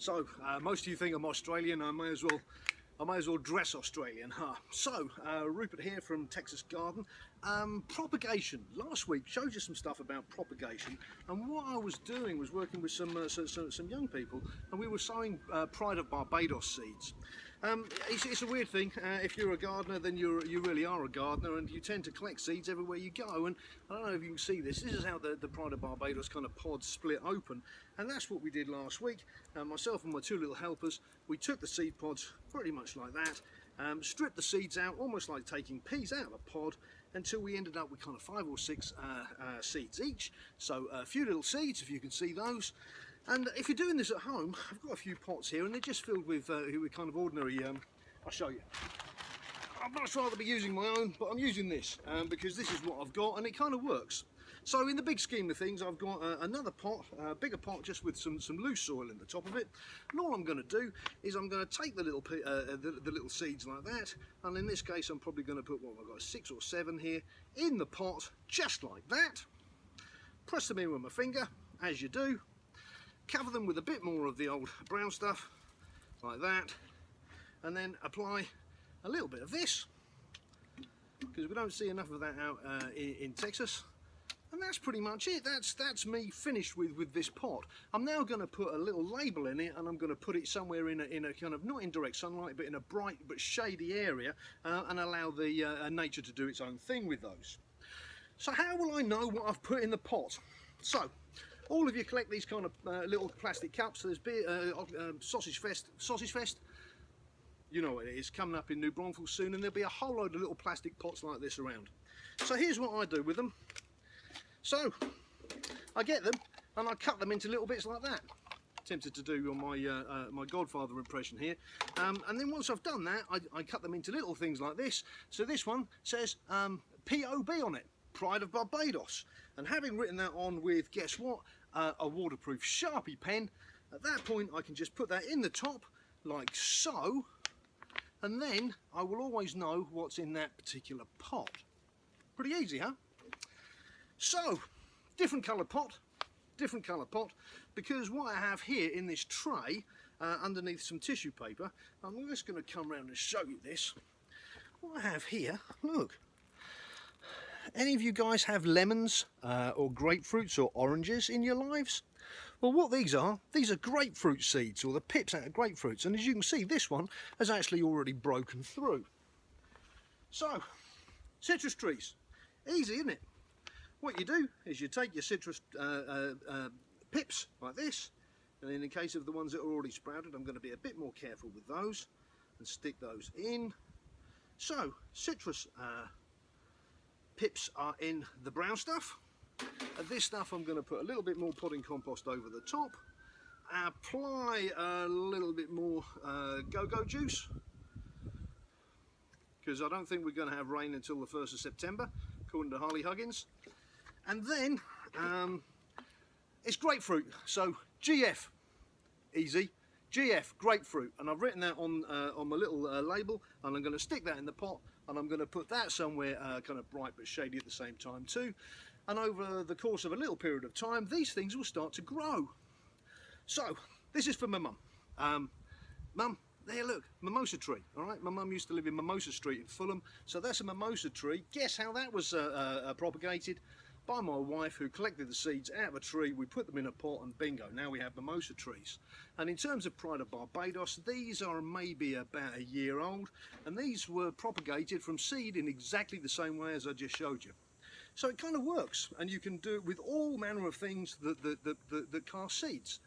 So most of you think I'm Australian. I may as well dress Australian, huh? So Rupert here from Texas Garden. Propagation. Last week showed you some stuff about propagation, and what I was doing was working with some young people, and we were sowing Pride of Barbados seeds. It's a weird thing. If you're a gardener, then you really are a gardener, and you tend to collect seeds everywhere you go. And I don't know if you can see this. This is how the Pride of Barbados kind of pods split open, and that's what we did last week. Myself and my two little helpers, we took the seed pods pretty much like that, stripped the seeds out, almost like taking peas out of a pod, until we ended up with kind of 5 or 6 seeds each. So a few little seeds, if you can see those. And if you're doing this at home, I've got a few pots here, and they're just filled with kind of ordinary, I'll show you. I'd much rather be using my own, but I'm using this because this is what I've got, and it kind of works. So in the big scheme of things, I've got another pot, a bigger pot, just with some loose soil in the top of it. And all I'm going to do is I'm going to take the little seeds like that, and in this case I'm probably going to put, what, I've got 6 or 7 here in the pot, just like that. Press them in with my finger, as you do. Cover them with a bit more of the old brown stuff, like that, and then apply a little bit of this, because we don't see enough of that out in Texas. And that's pretty much it. That's me finished with this pot. I'm now going to put a little label in it, and I'm going to put it somewhere in a kind of, not in direct sunlight, but in a bright but shady area, and allow the nature to do its own thing with those. So how will I know what I've put in the pot? So all of you collect these kind of little plastic cups. There's Sausage Fest. You know what it is, coming up in New Braunfels soon, and there'll be a whole load of little plastic pots like this around. So here's what I do with them. So I get them and I cut them into little bits like that. Tempted to do on my my Godfather impression here. And then once I've done that, I cut them into little things like this. So this one says POB on it, Pride of Barbados. And having written that on with, guess what, a waterproof Sharpie pen, at that point I can just put that in the top like so, and then I will always know what's in that particular pot. Pretty easy, huh? So, different colour pot, because what I have here in this tray, underneath some tissue paper, I'm just going to come around and show you this. What I have here, look. Any of you guys have lemons or grapefruits or oranges in your lives? Well, what these are grapefruit seeds, or the pips out of grapefruits, and as you can see, this one has actually already broken through. So, citrus trees, easy, isn't it? What you do is you take your citrus pips like this, and in the case of the ones that are already sprouted, I'm going to be a bit more careful with those and stick those in. So citrus pips are in the brown stuff, and this stuff I'm going to put a little bit more potting compost over the top, apply a little bit more go-go juice, because I don't think we're going to have rain until the 1st of September, according to Harley Huggins. And then it's grapefruit, so GF, easy, GF, grapefruit, and I've written that on my little label, and I'm going to stick that in the pot, and I'm going to put that somewhere kind of bright but shady at the same time too. And over the course of a little period of time, these things will start to grow. So this is for my mum. Mum, there, look, mimosa tree. All right, my mum used to live in Mimosa Street in Fulham, so that's a mimosa tree. Guess how that was propagated? By my wife, who collected the seeds out of a tree. We put them in a pot, and bingo, now we have mimosa trees. And in terms of Pride of Barbados, these are maybe about a year old, and these were propagated from seed in exactly the same way as I just showed you. So it kind of works, and you can do it with all manner of things that cast seeds.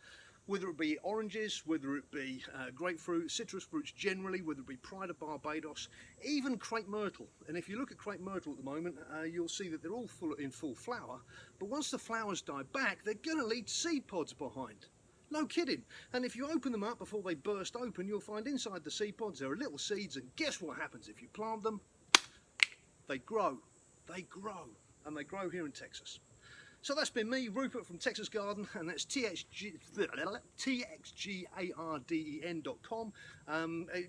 Whether it be oranges, whether it be grapefruit, citrus fruits generally, whether it be Pride of Barbados, even crepe myrtle. And if you look at crepe myrtle at the moment, you'll see that they're all in full flower. But once the flowers die back, they're going to leave seed pods behind. No kidding. And if you open them up before they burst open, you'll find inside the seed pods there are little seeds. And guess what happens if you plant them? They grow. They grow. And they grow here in Texas. So that's been me, Rupert from Texas Garden, and that's txgarden.com.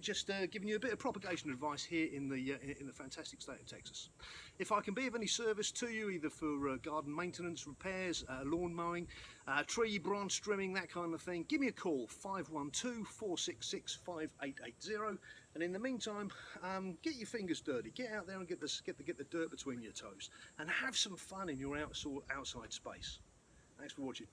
Just giving you a bit of propagation advice here in the fantastic state of Texas. If I can be of any service to you, either for garden maintenance, repairs, lawn mowing, tree, branch trimming, that kind of thing, give me a call, 512-466-5880. And in the meantime, get your fingers dirty, get out there and get the dirt between your toes, and have some fun in your outside space. Thanks for watching.